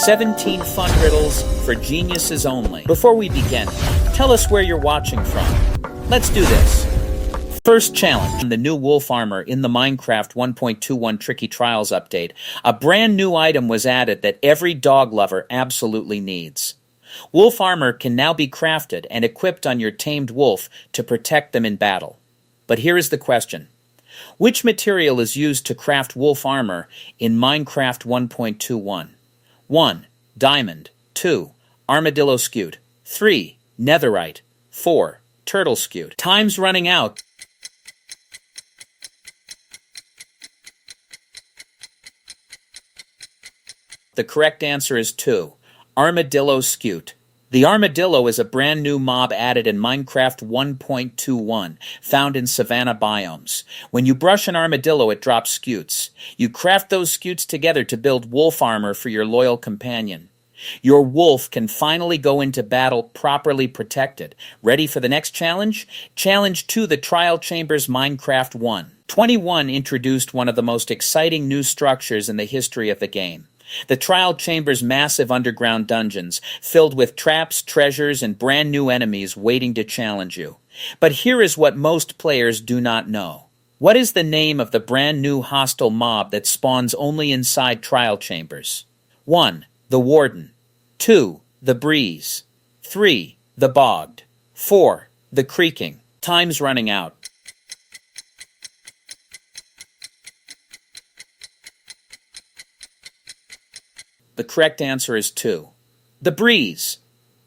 17 fun riddles for geniuses only. Before we begin, tell us where you're watching from. Let's do this. First challenge, the new wolf armor in the Minecraft 1.21 Tricky Trials update. A brand new item was added that every dog lover absolutely needs. Wolf armor can now be crafted and equipped on your tamed wolf to protect them in battle. But here is the question. Which material is used to craft wolf armor in Minecraft 1.21? 1. Diamond. 2. Armadillo scute. 3. Netherite. 4. Turtle scute. Time's running out. The correct answer is 2. Armadillo scute. The armadillo is a brand new mob added in Minecraft 1.21, found in savanna biomes. When you brush an armadillo, it drops scutes. You craft those scutes together to build wolf armor for your loyal companion. Your wolf can finally go into battle properly protected. Ready for the next challenge? Challenge 2, the Trial Chambers Minecraft 1.21 introduced one of the most exciting new structures in the history of the game. The Trial Chamber's massive underground dungeons, filled with traps, treasures, and brand new enemies waiting to challenge you. But here is what most players do not know. What is the name of the brand new hostile mob that spawns only inside Trial Chambers? 1. The Warden. 2. The Breeze. 3. The Bogged. 4. The Creaking. Time's running out. The correct answer is 2. The Breeze.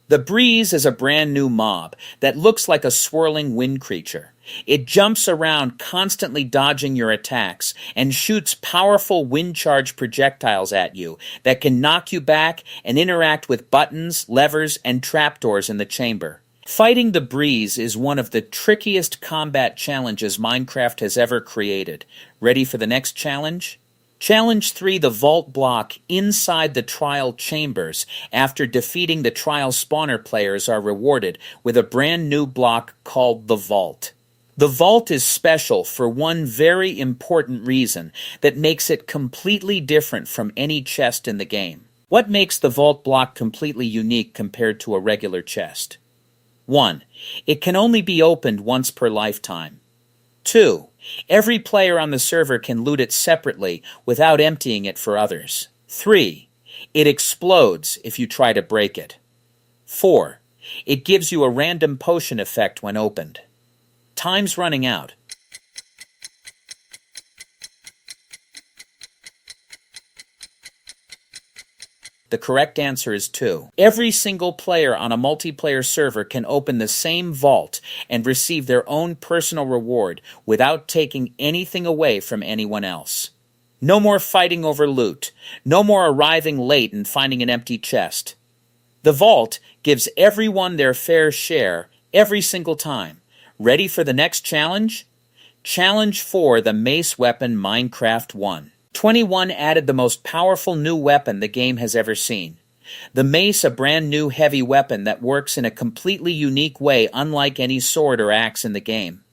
The Breeze is a brand new mob that looks like a swirling wind creature. It jumps around, constantly dodging your attacks, and shoots powerful wind charge projectiles at you that can knock you back and interact with buttons, levers, and trapdoors in the chamber. Fighting the Breeze is one of the trickiest combat challenges Minecraft has ever created. Ready for the next challenge? Challenge 3, the vault block inside the trial chambers. After defeating the trial spawner, players are rewarded with a brand new block called the vault. The vault is special for one very important reason that makes it completely different from any chest in the game. What makes the vault block completely unique compared to a regular chest? 1. It can only be opened once per lifetime. 2. Every player on the server can loot it separately without emptying it for others. 3. It explodes if you try to break it. 4. It gives you a random potion effect when opened. Time's running out. The correct answer is 2. Every single player on a multiplayer server can open the same vault and receive their own personal reward without taking anything away from anyone else. No more fighting over loot. No more arriving late and finding an empty chest. The vault gives everyone their fair share every single time. Ready for the next challenge? Challenge 4, the Mace Weapon Minecraft 1.21 added the most powerful new weapon the game has ever seen. The mace, a brand new heavy weapon that works in a completely unique way unlike any sword or axe in the game.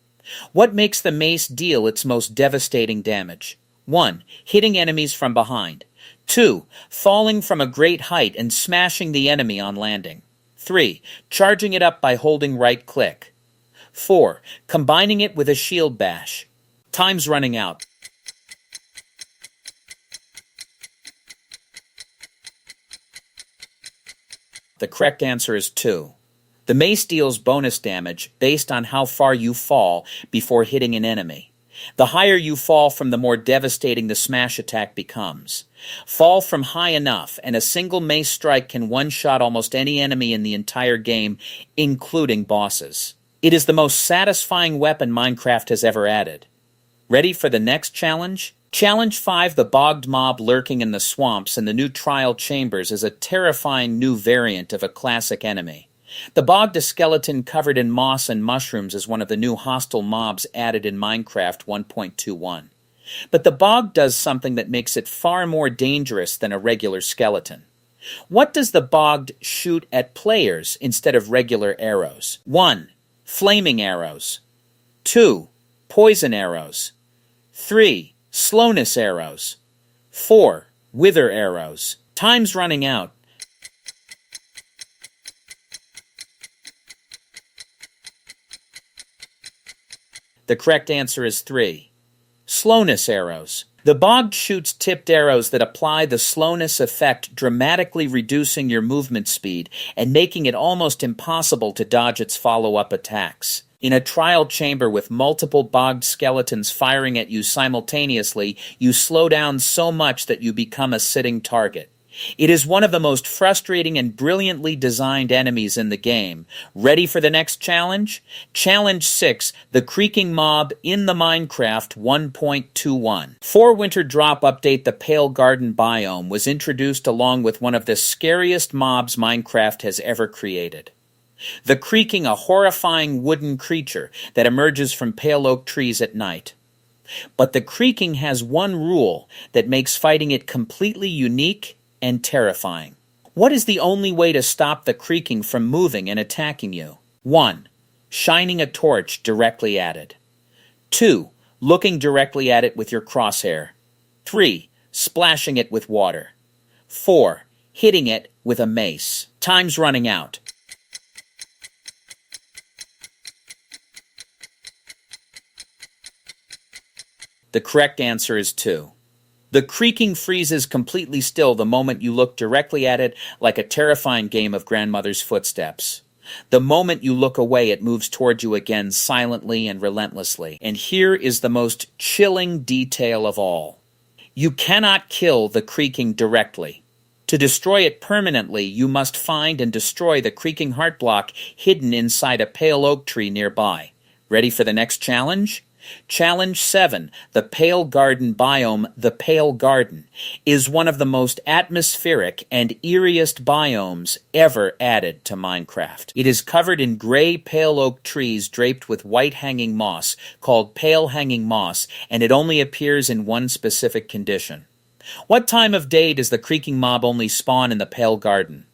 What makes the mace deal its most devastating damage? 1. Hitting enemies from behind. 2. Falling from a great height and smashing the enemy on landing. 3. Charging it up by holding right click. 4. Combining it with a shield bash. Time's running out. The correct answer is 2. The mace deals bonus damage based on how far you fall before hitting an enemy. The higher you fall from, the more devastating the smash attack becomes. Fall from high enough, and a single mace strike can one-shot almost any enemy in the entire game, including bosses. It is the most satisfying weapon Minecraft has ever added. Ready for the next challenge? Challenge 5, the bogged mob lurking in the swamps in the new trial chambers is a terrifying new variant of a classic enemy. The bogged, a skeleton covered in moss and mushrooms, is one of the new hostile mobs added in Minecraft 1.21. But the bogged does something that makes it far more dangerous than a regular skeleton. What does the bogged shoot at players instead of regular arrows? 1. Flaming arrows. 2. Poison arrows. 3. Slowness arrows. 4. Wither arrows. Time's running out. The correct answer is 3. Slowness arrows. The bog shoots tipped arrows that apply the slowness effect, dramatically reducing your movement speed and making it almost impossible to dodge its follow-up attacks. In a trial chamber with multiple bogged skeletons firing at you simultaneously, you slow down so much that you become a sitting target. It is one of the most frustrating and brilliantly designed enemies in the game. Ready for the next challenge? Challenge 6, the Creaking Mob in the Minecraft 1.21. For Winter Drop Update, the Pale Garden biome was introduced along with one of the scariest mobs Minecraft has ever created. The Creaking, a horrifying wooden creature that emerges from pale oak trees at night. But the Creaking has one rule that makes fighting it completely unique and terrifying. What is the only way to stop the Creaking from moving and attacking you? 1. Shining a torch directly at it. 2. Looking directly at it with your crosshair. 3. Splashing it with water. 4. Hitting it with a mace. Time's running out. The correct answer is 2. The Creaking freezes completely still the moment you look directly at it, like a terrifying game of grandmother's footsteps. The moment you look away, it moves toward you again silently and relentlessly. And here is the most chilling detail of all. You cannot kill the Creaking directly. To destroy it permanently, you must find and destroy the Creaking heart block hidden inside a pale oak tree nearby. Ready for the next challenge? Challenge 7, the Pale Garden biome, the Pale Garden, is one of the most atmospheric and eeriest biomes ever added to Minecraft. It is covered in gray pale oak trees draped with white hanging moss, called pale hanging moss, and it only appears in one specific condition. What time of day does the Creaking mob only spawn in the Pale Garden?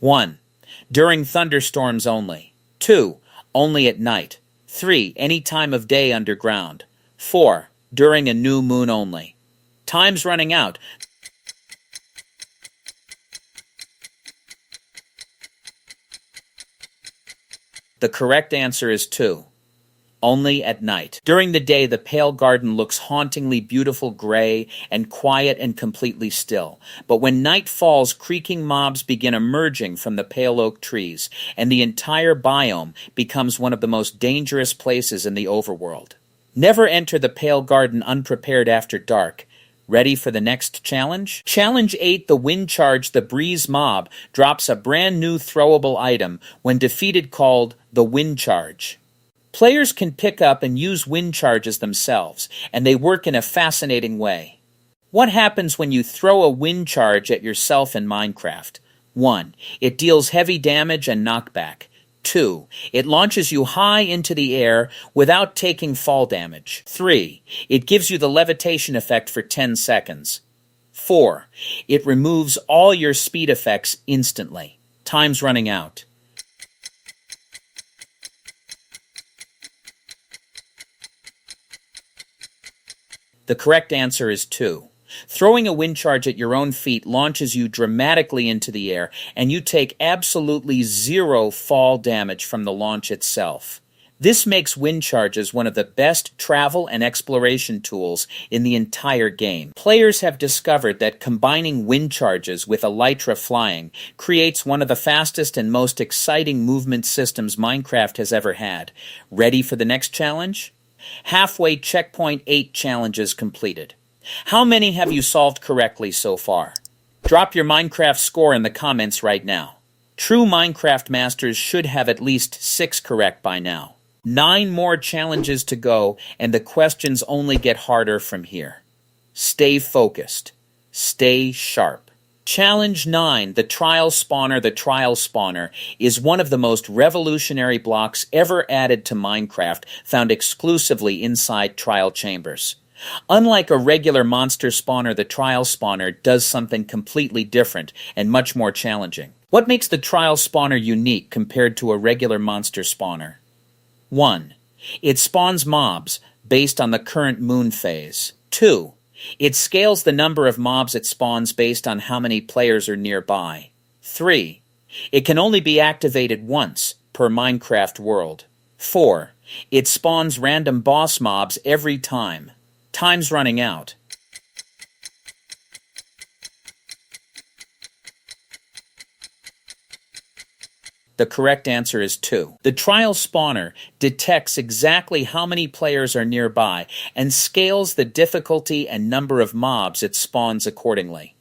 1. During thunderstorms only. 2. Only at night. 3. Any time of day underground. 4. During a new moon only. Time's running out. The correct answer is 2. Only at night. During the day, the Pale Garden looks hauntingly beautiful gray and quiet and completely still. But when night falls, Creaking mobs begin emerging from the pale oak trees, and the entire biome becomes one of the most dangerous places in the overworld. Never enter the Pale Garden unprepared after dark. Ready for the next challenge? Challenge 8, the Wind Charge, the Breeze mob, drops a brand new throwable item when defeated called the Wind Charge. Players can pick up and use wind charges themselves, and they work in a fascinating way. What happens when you throw a wind charge at yourself in Minecraft? 1. It deals heavy damage and knockback. 2. It launches you high into the air without taking fall damage. 3. It gives you the levitation effect for 10 seconds. 4. It removes all your speed effects instantly. Time's running out. The correct answer is 2. Throwing a wind charge at your own feet launches you dramatically into the air, and you take absolutely zero fall damage from the launch itself. This makes wind charges one of the best travel and exploration tools in the entire game. Players have discovered that combining wind charges with elytra flying creates one of the fastest and most exciting movement systems Minecraft has ever had. Ready for the next challenge? Halfway checkpoint 8 challenges completed. How many have you solved correctly so far? Drop your Minecraft score in the comments right now. True Minecraft masters should have at least 6 correct by now. 9 more challenges to go, and the questions only get harder from here. Stay focused. Stay sharp. Challenge 9, the Trial Spawner. The Trial Spawner is one of the most revolutionary blocks ever added to Minecraft, found exclusively inside trial chambers. Unlike a regular monster spawner, the Trial Spawner does something completely different and much more challenging. What makes the Trial Spawner unique compared to a regular monster spawner? 1. It spawns mobs based on the current moon phase. 2. It scales the number of mobs it spawns based on how many players are nearby. 3. It can only be activated once per Minecraft world. 4. It spawns random boss mobs every time. Time's running out. The correct answer is 2. The trial spawner detects exactly how many players are nearby and scales the difficulty and number of mobs it spawns accordingly.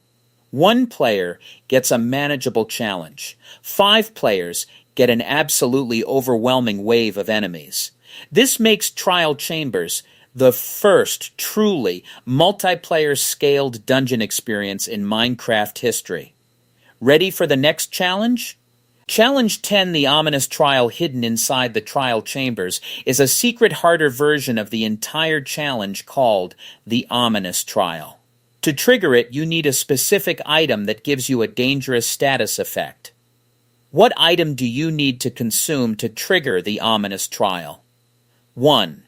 1 player gets a manageable challenge. 5 players get an absolutely overwhelming wave of enemies. This makes Trial Chambers the first truly multiplayer scaled dungeon experience in Minecraft history. Ready for the next challenge? Challenge 10, the ominous trial hidden inside the trial chambers, is a secret harder version of the entire challenge called the ominous trial. To trigger it, you need a specific item that gives you a dangerous status effect. What item do you need to consume to trigger the ominous trial? 1.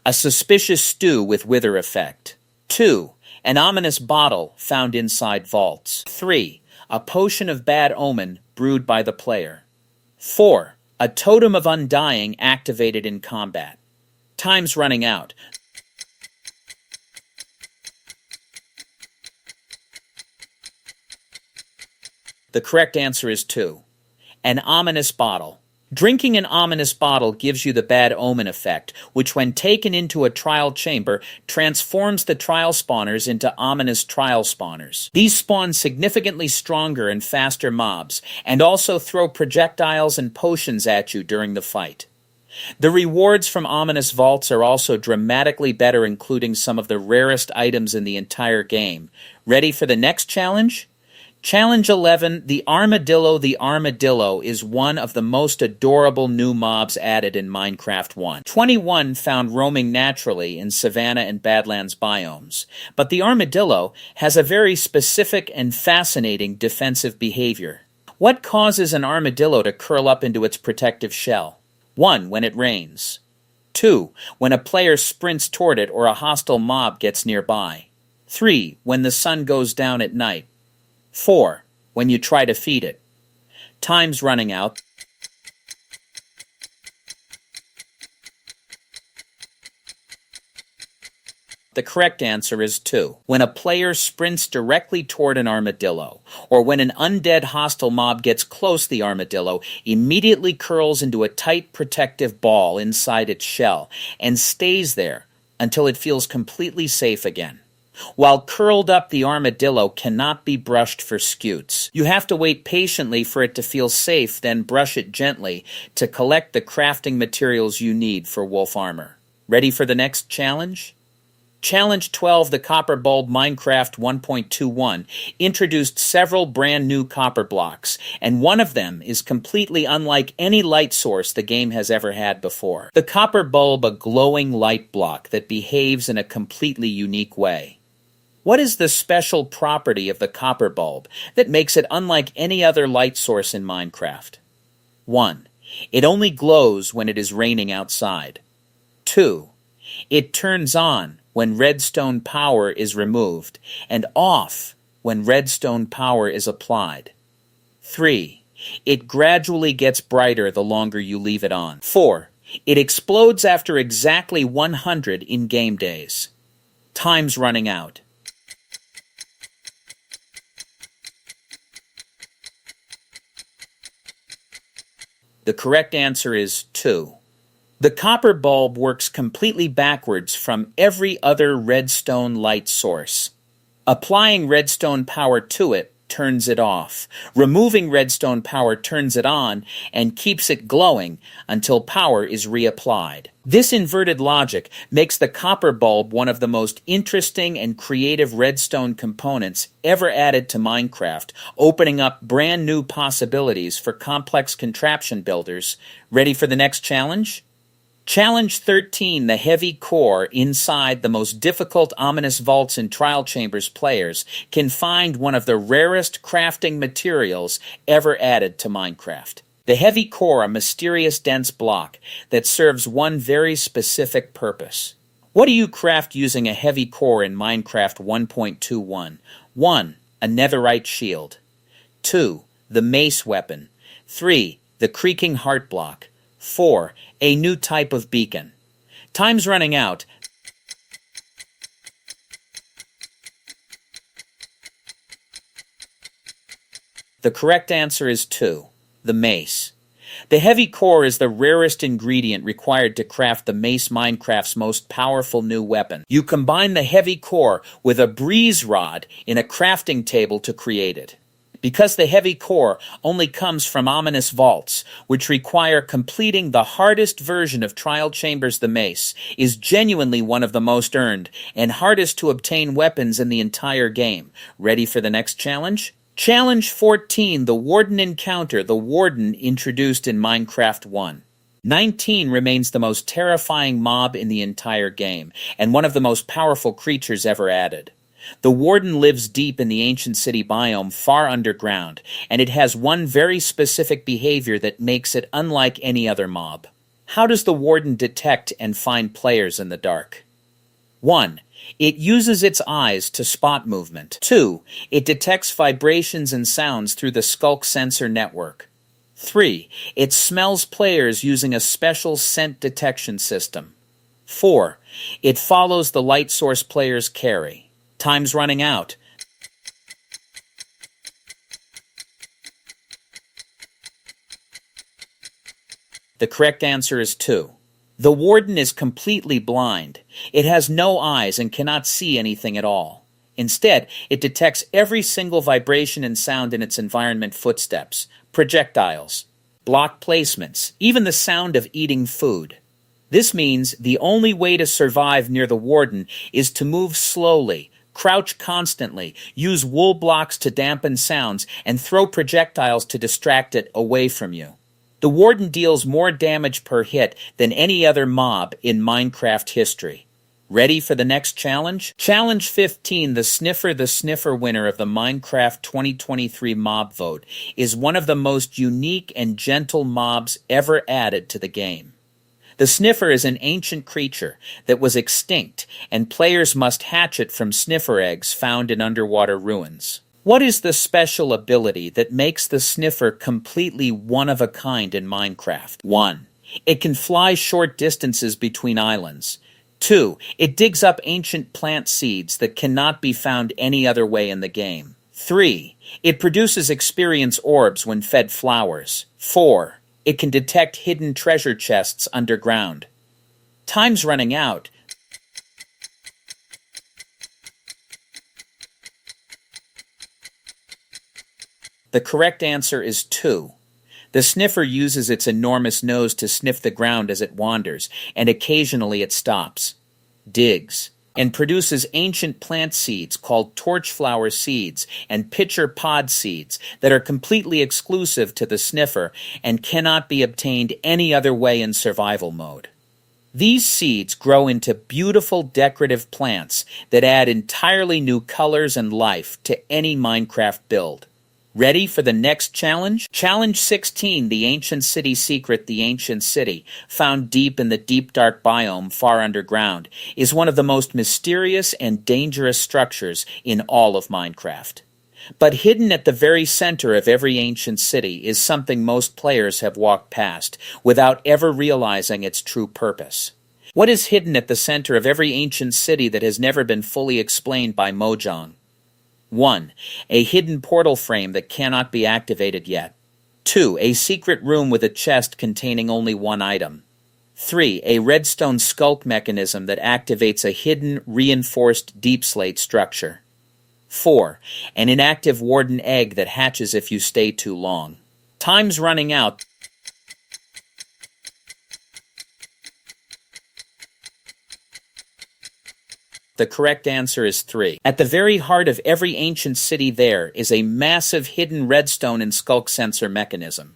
A suspicious stew with wither effect. 2. An ominous bottle found inside vaults. 3. A potion of bad omen brewed by the player. 4. A totem of undying activated in combat. Time's running out. The correct answer is 2. An ominous bottle. Drinking an ominous bottle gives you the bad omen effect, which when taken into a trial chamber, transforms the trial spawners into ominous trial spawners. These spawn significantly stronger and faster mobs, and also throw projectiles and potions at you during the fight. The rewards from ominous vaults are also dramatically better, including some of the rarest items in the entire game. Ready for the next challenge? Challenge 11, the Armadillo. The Armadillo is one of the most adorable new mobs added in Minecraft 1. 21 found roaming naturally in savanna and badlands biomes, but the Armadillo has a very specific and fascinating defensive behavior. What causes an armadillo to curl up into its protective shell? 1. When it rains. 2. When a player sprints toward it or a hostile mob gets nearby. 3. When the sun goes down at night. 4. When you try to feed it. Time's running out. The correct answer is 2. When a player sprints directly toward an armadillo, or when an undead hostile mob gets close, the armadillo immediately curls into a tight protective ball inside its shell and stays there until it feels completely safe again. While curled up, the armadillo cannot be brushed for scutes. You have to wait patiently for it to feel safe, then brush it gently to collect the crafting materials you need for wolf armor. Ready for the next challenge? Challenge 12, the Copper Bulb. Minecraft 1.21 introduced several brand new copper blocks, and one of them is completely unlike any light source the game has ever had before. The Copper Bulb, a glowing light block that behaves in a completely unique way. What is the special property of the copper bulb that makes it unlike any other light source in Minecraft? 1. It only glows when it is raining outside. 2. It turns on when redstone power is removed and off when redstone power is applied. 3. It gradually gets brighter the longer you leave it on. 4. It explodes after exactly 100 in-game days. Time's running out. The correct answer is 2. The copper bulb works completely backwards from every other redstone light source. Applying redstone power to it turns it off. Removing redstone power turns it on and keeps it glowing until power is reapplied. This inverted logic makes the copper bulb one of the most interesting and creative redstone components ever added to Minecraft, opening up brand new possibilities for complex contraption builders. Ready for the next challenge? Challenge 13, the heavy core inside the most difficult ominous vaults in Trial Chambers. Players can find one of the rarest crafting materials ever added to Minecraft. The heavy core, a mysterious dense block that serves one very specific purpose. What do you craft using a heavy core in Minecraft 1.21? 1. A netherite shield. 2. The mace weapon. 3. The creaking heart block. 4. A new type of beacon. Time's running out. The correct answer is 2. The mace. The heavy core is the rarest ingredient required to craft the mace, Minecraft's most powerful new weapon. You combine the heavy core with a breeze rod in a crafting table to create it. Because the heavy core only comes from ominous vaults, which require completing the hardest version of Trial Chambers, the mace is genuinely one of the most earned and hardest to obtain weapons in the entire game. Ready for the next challenge? Challenge 14, the Warden Encounter, the Warden introduced in Minecraft 1. 19 remains the most terrifying mob in the entire game, and one of the most powerful creatures ever added. The Warden lives deep in the ancient city biome far underground, and it has one very specific behavior that makes it unlike any other mob. How does the Warden detect and find players in the dark? 1. It uses its eyes to spot movement. 2. It detects vibrations and sounds through the Skulk sensor network. 3. It smells players using a special scent detection system. 4. It follows the light source players carry. Time's running out. The correct answer is 2. The Warden is completely blind. It has no eyes and cannot see anything at all. Instead, it detects every single vibration and sound in its environment: footsteps, projectiles, block placements, even the sound of eating food. This means the only way to survive near the Warden is to move slowly, crouch constantly, use wool blocks to dampen sounds, and throw projectiles to distract it away from you. The Warden deals more damage per hit than any other mob in Minecraft history. Ready for the next challenge? Challenge 15, the Sniffer winner of the Minecraft 2023 mob vote, is one of the most unique and gentle mobs ever added to the game. The Sniffer is an ancient creature that was extinct, and players must hatch it from sniffer eggs found in underwater ruins. What is the special ability that makes the Sniffer completely one-of-a-kind in Minecraft? 1. It can fly short distances between islands. 2. It digs up ancient plant seeds that cannot be found any other way in the game. 3. It produces experience orbs when fed flowers. 4. It can detect hidden treasure chests underground. Time's running out. The correct answer is 2. The Sniffer uses its enormous nose to sniff the ground as it wanders, and occasionally it stops, digs, and produces ancient plant seeds called torchflower seeds and pitcher pod seeds that are completely exclusive to the Sniffer and cannot be obtained any other way in survival mode. These seeds grow into beautiful decorative plants that add entirely new colors and life to any Minecraft build. Ready for the next challenge? Challenge 16, the Ancient City Secret, the Ancient City, found deep in the deep dark biome far underground, is one of the most mysterious and dangerous structures in all of Minecraft. But hidden at the very center of every ancient city is something most players have walked past without ever realizing its true purpose. What is hidden at the center of every ancient city that has never been fully explained by Mojang? 1. A hidden portal frame that cannot be activated yet. 2. A secret room with a chest containing only one item. 3. A redstone skulk mechanism that activates a hidden, reinforced deep slate structure. 4. An inactive Warden egg that hatches if you stay too long. Time's running out. The correct answer is 3. At the very heart of every ancient city there is a massive hidden redstone and skulk sensor mechanism.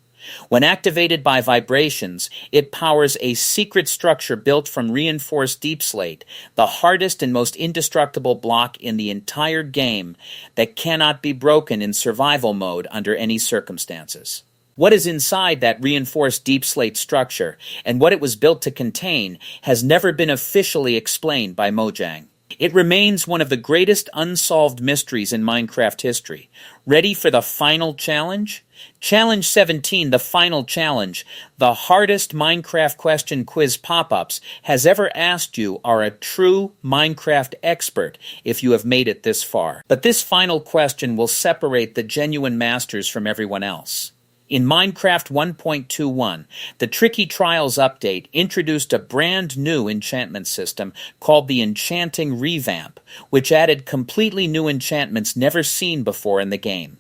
When activated by vibrations, it powers a secret structure built from reinforced deep slate, the hardest and most indestructible block in the entire game that cannot be broken in survival mode under any circumstances. What is inside that reinforced deep slate structure and what it was built to contain has never been officially explained by Mojang. It remains one of the greatest unsolved mysteries in Minecraft history. Ready for the final challenge? Challenge 17, the final challenge, the hardest Minecraft question Quiz Pop-Ups has ever asked you are a true Minecraft expert if you have made it this far. But this final question will separate the genuine masters from everyone else. In Minecraft 1.21, the Tricky Trials update introduced a brand new enchantment system called the Enchanting Revamp, which added completely new enchantments never seen before in the game.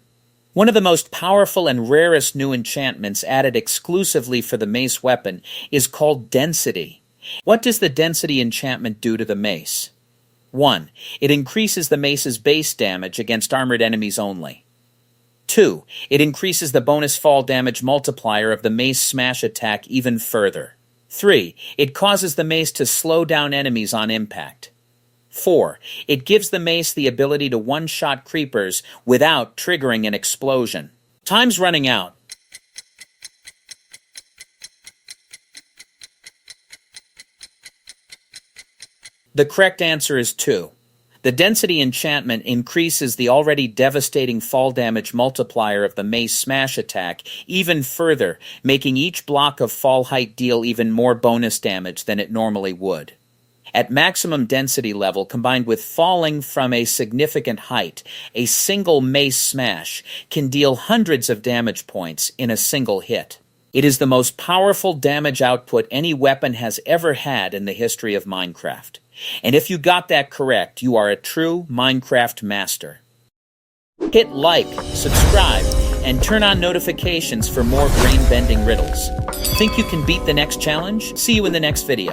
One of the most powerful and rarest new enchantments added exclusively for the mace weapon is called Density. What does the Density enchantment do to the mace? 1. It increases the mace's base damage against armored enemies only. 2. It increases the bonus fall damage multiplier of the mace smash attack even further. 3. It causes the mace to slow down enemies on impact. 4. It gives the mace the ability to one-shot creepers without triggering an explosion. Time's running out. The correct answer is 2. The Density enchantment increases the already devastating fall damage multiplier of the mace smash attack even further, making each block of fall height deal even more bonus damage than it normally would. At maximum density level, combined with falling from a significant height, a single mace smash can deal hundreds of damage points in a single hit. It is the most powerful damage output any weapon has ever had in the history of Minecraft. And if you got that correct, you are a true Minecraft master. Hit like, subscribe, and turn on notifications for more brain-bending riddles. Think you can beat the next challenge? See you in the next video.